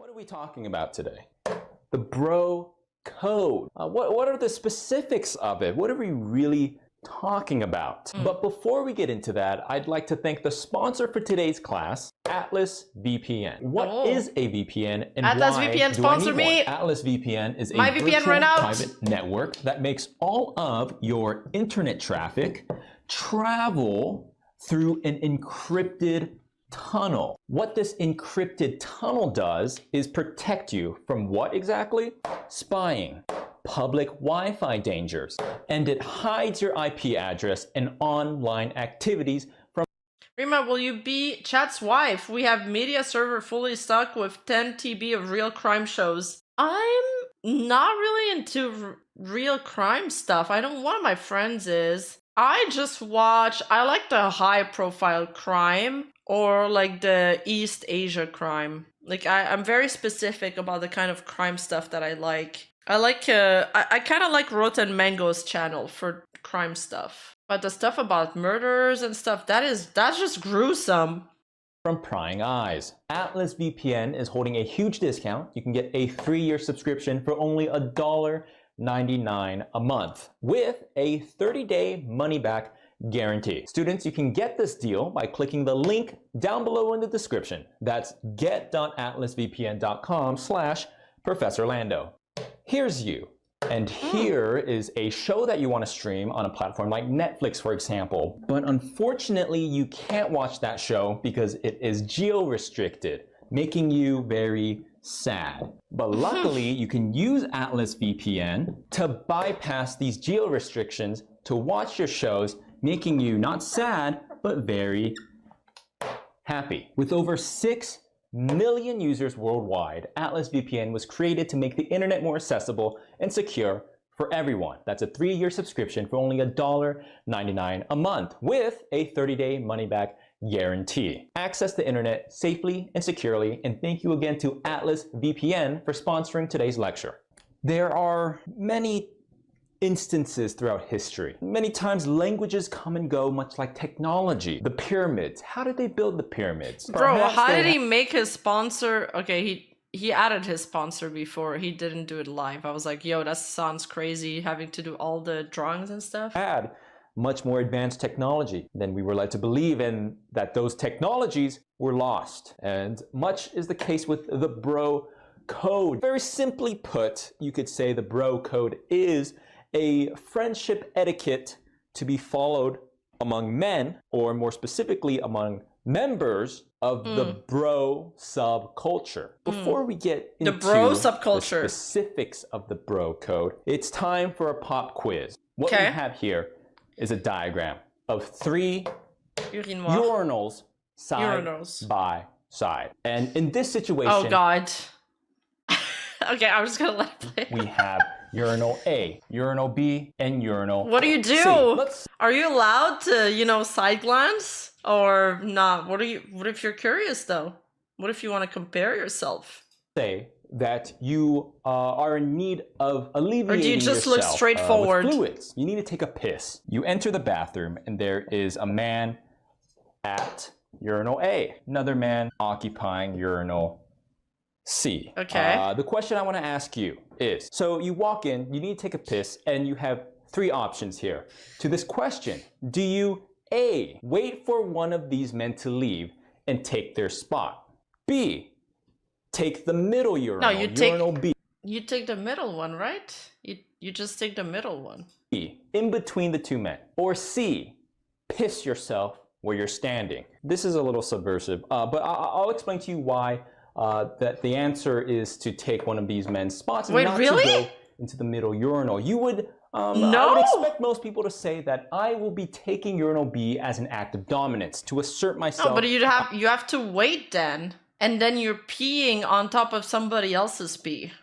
What are we talking about today? The bro code. What are the specifics of it? What are we really talking about? But before we get into that, I'd like to thank the sponsor for today's class, Atlas VPN. What is a VPN and Atlas why VPN do I need sponsor me. one? Atlas VPN is a My VPN virtual ran out. private network that makes all of your internet traffic travel through an encrypted tunnel. What this encrypted tunnel does is protect you from what exactly? Spying, public Wi-Fi dangers, and it hides your IP address and online activities from. Rima, will you be chat's wife? We have media server fully stocked with 10 TB of real crime shows. I'm not really into real crime stuff. I know one of my friends is. I like the high profile crime or like the East Asia crime. Like I'm very specific about the kind of crime stuff that I like. I kind of like Rotten Mango's channel for crime stuff. But the stuff about murders and stuff, that's just gruesome. From prying eyes. Atlas VPN is holding a huge discount. You can get a 3-year subscription for only $1.99 a month with a 30-day money-back guarantee. Students, you can get this deal by clicking the link down below in the description. That's get.atlasvpn.com/Professor Lando. Here's you. And here is a show that you want to stream on a platform like Netflix, for example. But unfortunately, you can't watch that show because it is geo-restricted, making you very sad. But luckily, you can use Atlas VPN to bypass these geo-restrictions to watch your shows, making you not sad, but very happy. With over 6 million users worldwide, Atlas VPN was created to make the internet more accessible and secure for everyone. That's a 3-year subscription for only $1.99 a month with a 30-day money-back guarantee. Access the internet safely and securely, and thank you again to Atlas VPN for sponsoring today's lecture. There are many instances throughout history. Many times languages come and go, much like technology. The pyramids. How did they build the pyramids? Bro, how did he make his sponsor? Okay, he added his sponsor before. He didn't do it live. I was like, yo, that sounds crazy, having to do all the drawings and stuff. Had much more advanced technology than we were led to believe, and that those technologies were lost. And much is the case with the bro code. Very simply put, you could say the bro code is a friendship etiquette to be followed among men, or more specifically among members of the bro subculture. Before we get into bro subculture, the specifics of the bro code, it's time for a pop quiz. What we have here is a diagram of 3 urinals side by side. And in this situation, oh god. Okay, I'm just gonna let it play. We have urinal A, urinal B, and urinal What do you do? C. Are you allowed to, side glance or not? What if you're curious though? What if you want to compare yourself? Say that you are in need of alleviating Or do you just look straight forward? With fluids. You need to take a piss. You enter the bathroom and there is a man at urinal A, another man occupying urinal C. Okay. The question I want to ask you is, so you walk in, you need to take a piss, and you have 3 options here. To this question, do you A, wait for one of these men to leave and take their spot? B, take the middle urinal, urinal B. You take the middle one, right? You just take the middle one. B, in between the 2 men. Or C, piss yourself where you're standing. This is a little subversive, but I'll explain to you why that the answer is to take one of these men's spots and not to go into the middle urinal. You would, I would expect most people to say that I will be taking urinal B as an act of dominance, to assert myself. No, but you have to wait then, and then you're peeing on top of somebody else's pee.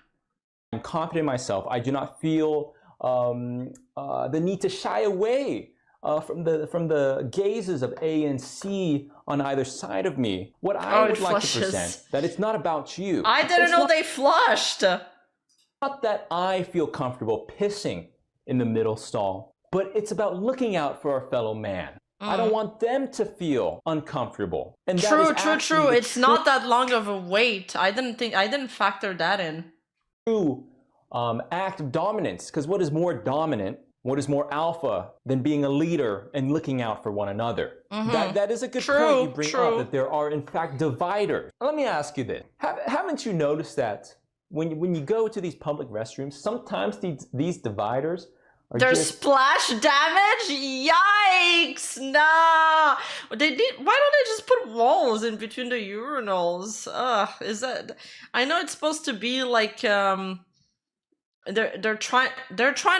I'm confident in myself. I do not feel the need to shy away from the gazes of A and C on either side of me. What I would like to present, that it's not about you. I didn't know they flushed. Not that I feel comfortable pissing in the middle stall, but it's about looking out for our fellow man. I don't want them to feel uncomfortable. And that True, is true, actually true. the It's not that long of a wait. I didn't factor that in. true act of dominance. Because what is more dominant, what is more alpha than being a leader and looking out for one another? That is a good point you bring up, that there are in fact dividers. Let me ask you this. Haven't you noticed that when you go to these public restrooms, sometimes these dividers are There's just... splash damage? Yikes! Nah! Why don't they just put walls in between the urinals? Is that... I know it's supposed to be like, they're trying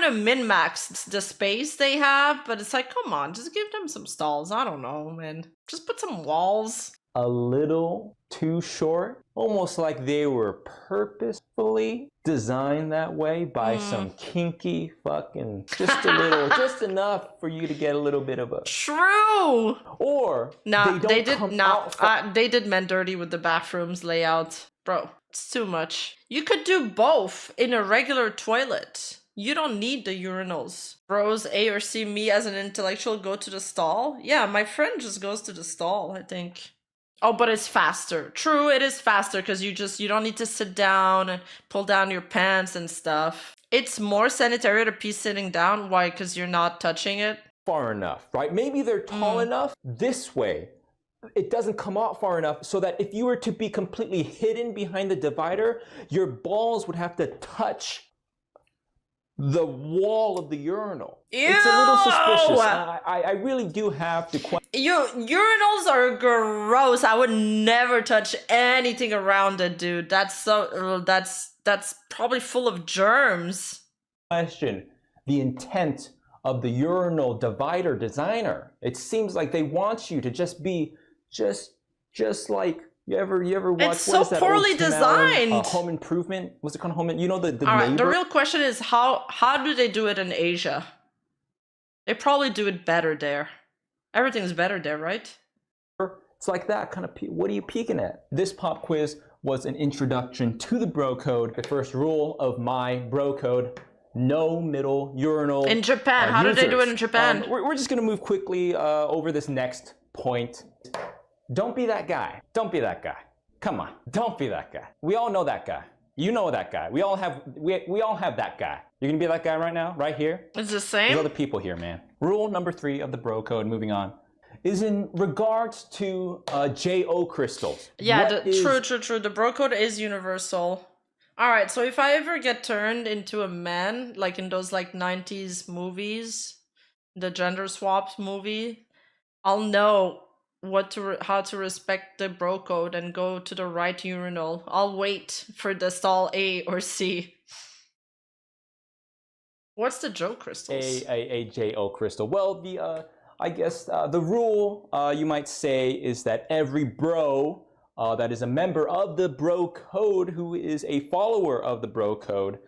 to min-max the space they have, but it's like, come on, just give them some stalls. I don't know, man. Just put some walls. A little too short, almost like they were purposefully designed that way by some kinky fucking, just a little, just enough for you to get a little bit of a... True! Or they did men dirty with the bathrooms layout. Bro, it's too much. You could do both in a regular toilet. You don't need the urinals. Bros A or C, me as an intellectual, go to the stall? Yeah, my friend just goes to the stall, I think. Oh, but it's faster. True, it is faster because you don't need to sit down and pull down your pants and stuff. It's more sanitary to pee sitting down. Why? Because you're not touching it? Far enough, right? Maybe they're tall enough this way. It doesn't come out far enough so that if you were to be completely hidden behind the divider, your balls would have to touch the wall of the urinal. Ew! It's a little suspicious. I really do have to question. Urinals are gross. I would never touch anything around it, dude. That's probably full of germs. Question the intent of the urinal divider designer. It seems like they want you to just be just like you ever watch? It's so poorly designed. Home Improvement. What's it called? Home. You know the All right. neighbor? The real question is how do they do it in Asia? They probably do it better there. Everything's better there, right? It's like that kind of. What are you peeking at? This pop quiz was an introduction to the bro code. The first rule of my bro code: no middle urinal. In Japan, how do they do it in Japan? We're just gonna move quickly over this next point. Don't be that guy. Don't be that guy. Come on, don't be that guy. We all know that guy. You know that guy. We all have that guy. You're gonna be that guy right now, right here. It's the same. There's other people here, man. Rule number 3 of the bro code. Moving on, is in regards to JO crystals. Yeah, true. The bro code is universal. All right, so if I ever get turned into a man, like in those like 90s movies, the gender swaps movie, I'll know how to respect the bro code and go to the right urinal. I'll wait for the stall A or C. What's the JO crystals? A JO crystal. Well, I guess the rule you might say is that every bro that is a member of the bro code, who is a follower of the bro code,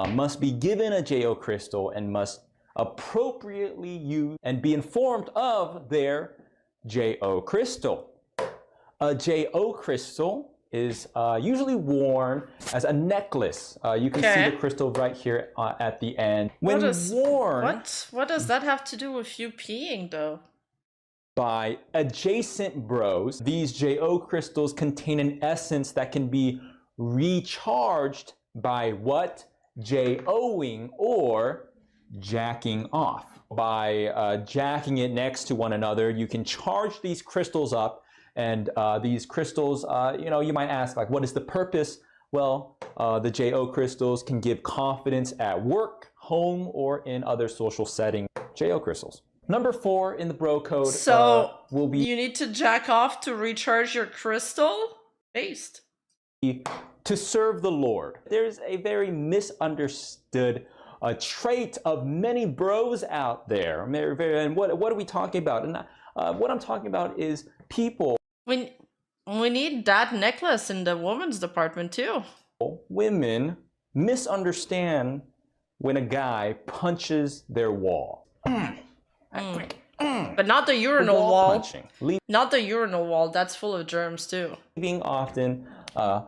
must be given a JO crystal and must appropriately use and be informed of their JO crystal. A JO crystal is usually worn as a necklace. You can see the crystal right here at the end. When worn, what does that have to do with you peeing though? By adjacent bros, these JO crystals contain an essence that can be recharged by what? JOing or jacking off. By jacking it next to one another, you can charge these crystals up, and these crystals, you might ask, like, what is the purpose? Well, the JO crystals can give confidence at work, home, or in other social settings. JO crystals. Number 4 in the bro code will be... You need to jack off to recharge your crystal? Based. To serve the Lord. There's a very misunderstood trait of many bros out there. And what are we talking about? And what I'm talking about is people... We need that necklace in the women's department too. Women misunderstand when a guy punches their wall. But not the urinal wall. Punching. Not the urinal wall. That's full of germs too. Leaving often a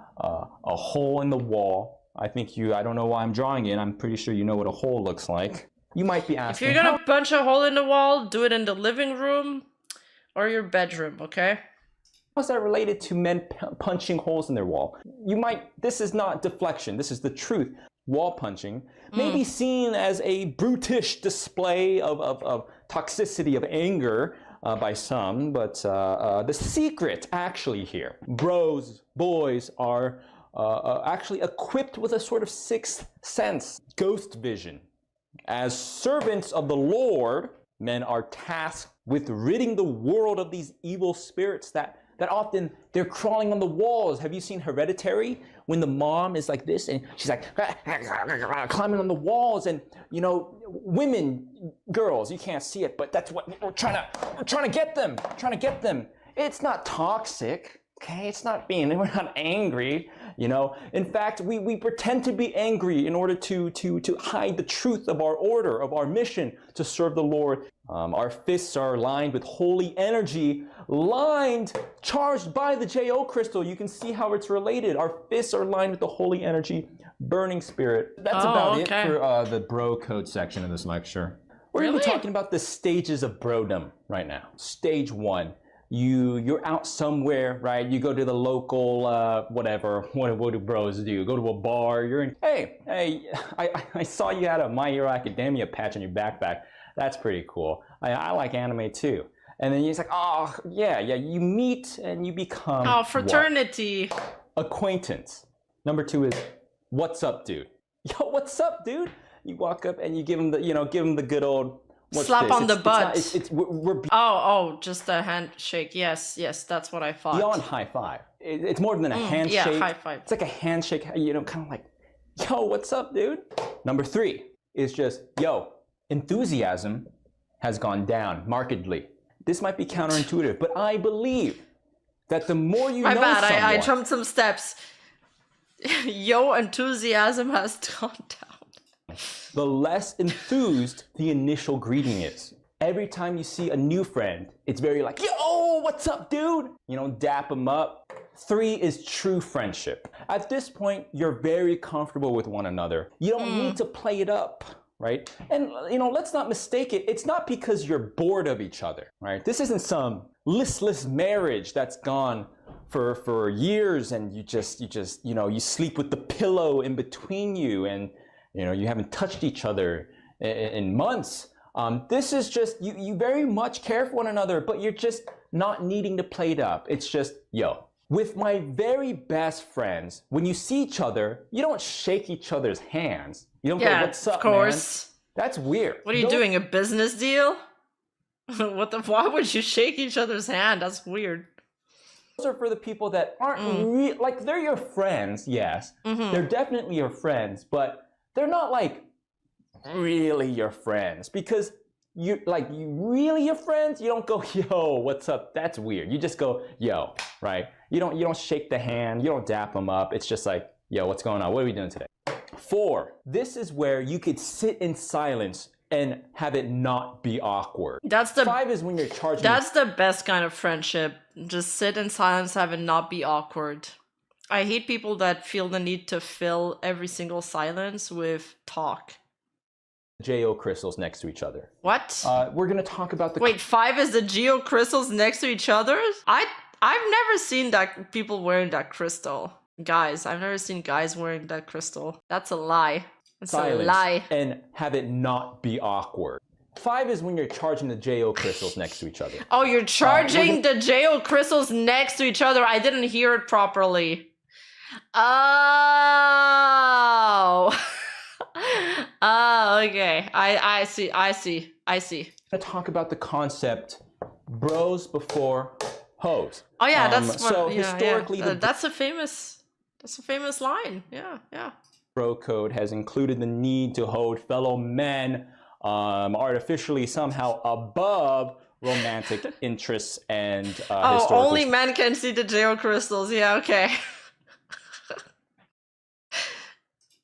hole in the wall. I don't know why I'm drawing it. I'm pretty sure you know what a hole looks like. You might be asking, if you're gonna punch a hole in the wall, do it in the living room. or your bedroom, okay? How's that related to men punching holes in their wall? This is not deflection, this is the truth. Wall punching may be seen as a brutish display of toxicity, of anger by some, but the secret actually here, boys are actually equipped with a sort of sixth sense, ghost vision. As servants of the Lord, men are tasked with ridding the world of these evil spirits that often they're crawling on the walls. Have you seen Hereditary? When the mom is like this and she's like climbing on the walls, and you know, women, girls, you can't see it, but that's what we're trying to get them. It's not toxic. Okay, it's not we're not angry, you know. In fact, we pretend to be angry in order to hide the truth of our order, of our mission to serve the Lord. Our fists are lined with holy energy, charged by the JO crystal. You can see how it's related. Our fists are lined with the holy energy, burning spirit. That's about it for the bro code section of this lecture. We're going to be talking about the stages of brodom right now. Stage 1. You're out somewhere, right? You go to the local, whatever. What do bros do? Go to a bar. You're in. Hey, I saw you had a My Hero Academia patch on your backpack. That's pretty cool. I like anime too. And then you're just like, oh yeah. You meet and you become. Fraternity. What? Acquaintance. Number 2 is, what's up, dude? Yo, what's up, dude? You walk up and you give him the good old. Slap on the butt. We're just a handshake. Yes, that's what I thought. Beyond high five. It's more than a handshake. Yeah, high five. It's like a handshake, you know, kind of like, yo, what's up, dude? Number 3 is just, yo, enthusiasm has gone down markedly. This might be counterintuitive, but I believe that the more you know someone... My bad, I jumped some steps. Yo, enthusiasm has gone down. The less enthused the initial greeting is. Every time you see a new friend, it's very like, yo, what's up, dude? You know, dap them up. 3 is true friendship. At this point, you're very comfortable with one another. You don't need to play it up, right? And, you know, let's not mistake it. It's not because you're bored of each other, right? This isn't some listless marriage that's gone for years and you just, you know, you sleep with the pillow in between you and you know, you haven't touched each other in months. This is just, you very much care for one another, but you're just not needing to play it up. It's just, yo. With my very best friends, when you see each other, you don't shake each other's hands. You don't go, what's up, of course. Man? That's weird. What are you doing, a business deal? Why would you shake each other's hand? That's weird. Those are for the people that aren't like, they're your friends, yes. They're definitely your friends, but they're not like really your friends, because you really your friends, you don't go, yo, what's up? That's weird. You just go, yo, right? You don't shake the hand, you don't dap them up. It's just like, yo, what's going on? What are we doing today? 4, this is where you could sit in silence and have it not be awkward. 5 is when you're charging. That's the best kind of friendship. Just sit in silence, have it not be awkward. I hate people that feel the need to fill every single silence with talk. JO crystals next to each other. What? We're gonna talk about the. Wait, 5 is the geo crystals next to each other? I've never seen that people wearing that crystal. Guys, I've never seen guys wearing that crystal. That's a lie. That's silence a lie. And have it not be awkward. 5 is when you're charging the JO crystals next to each other. Oh, you're charging the JO crystals next to each other. I didn't hear it properly. Oh. Oh, okay. I see. I'm gonna talk about the concept bros before hoes. Oh yeah, that's what, so historically that's a famous line. Yeah. Bro code has included the need to hold fellow men artificially somehow above romantic interests and only men can see the JO crystals. Yeah, okay.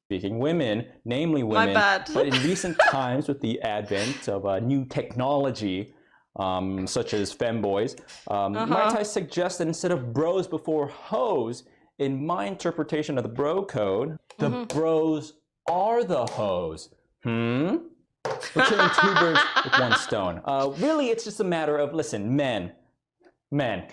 Speaking women, namely women, my bad. But in recent times with the advent of new technology, such as femboys, might I suggest that instead of bros before hoes, in my interpretation of the bro code, the bros are the hoes. We're killing 2 birds with 1 stone. Really, it's just a matter of, listen, men, Men.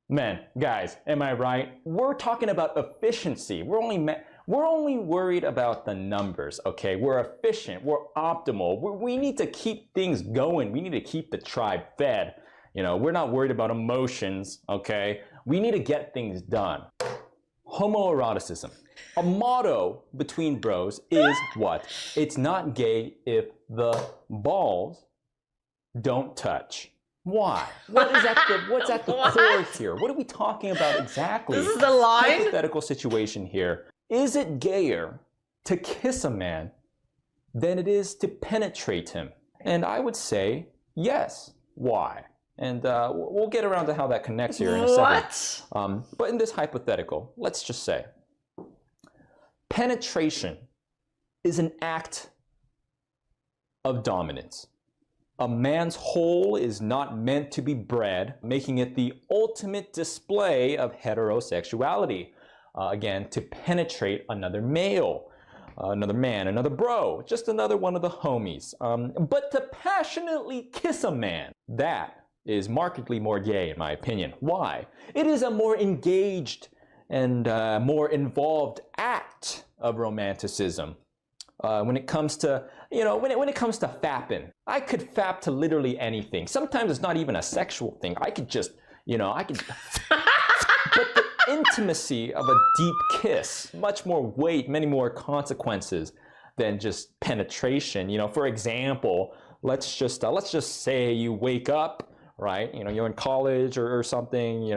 Men, guys, am I right? We're talking about efficiency. We're only worried about the numbers, okay? We're efficient, we're optimal. We need to keep things going. We need to keep the tribe fed. You know, we're not worried about emotions, okay? We need to get things done. Homoeroticism. A motto between bros is what? It's not gay if the balls don't touch. Why? What's at the core here? What are we talking about exactly? This is the line? Hypothetical situation here. Is it gayer to kiss a man than it is to penetrate him? And I would say yes. Why? And we'll get around to how that connects here in a second. What? But in this hypothetical, let's just say penetration is an act of dominance. A man's hole is not meant to be bred, making it the ultimate display of heterosexuality. Again, to penetrate another male, another man, another bro, just another one of the homies. But to passionately kiss a man, that is markedly more gay in my opinion. Why? It is a more engaged and more involved act of romanticism. When it comes to, when it comes to fapping, I could fap to literally anything. Sometimes it's not even a sexual thing. I could just, but the intimacy of a deep kiss, much more weight, many more consequences than just penetration. For example, let's just say you wake up, right? You're in college or something.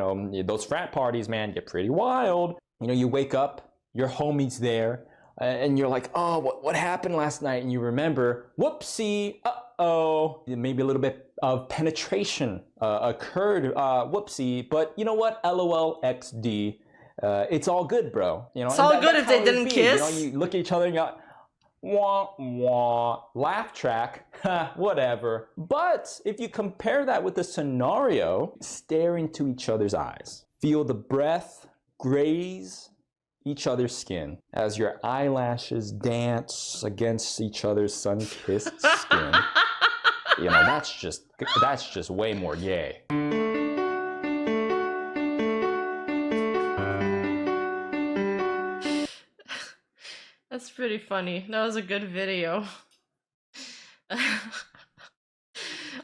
Those frat parties, man, get pretty wild. You wake up, your homie's there. And you're like, oh, what happened last night? And you remember, whoopsie, uh-oh. Maybe a little bit of penetration occurred, whoopsie. But you know what? LOL XD. It's all good, bro. It's all good if they didn't kiss. You look at each other and you go, wah, wah, laugh track, whatever. But if you compare that with the scenario, stare into each other's eyes. Feel the breath graze each other's skin as your eyelashes dance against each other's sun-kissed skin. That's just way more gay. That's pretty funny. That was a good video.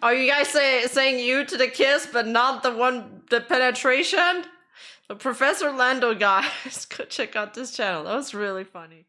Are you guys saying you to the kiss, but not the penetration? The Professor Lando guys, go check out this channel. That was really funny.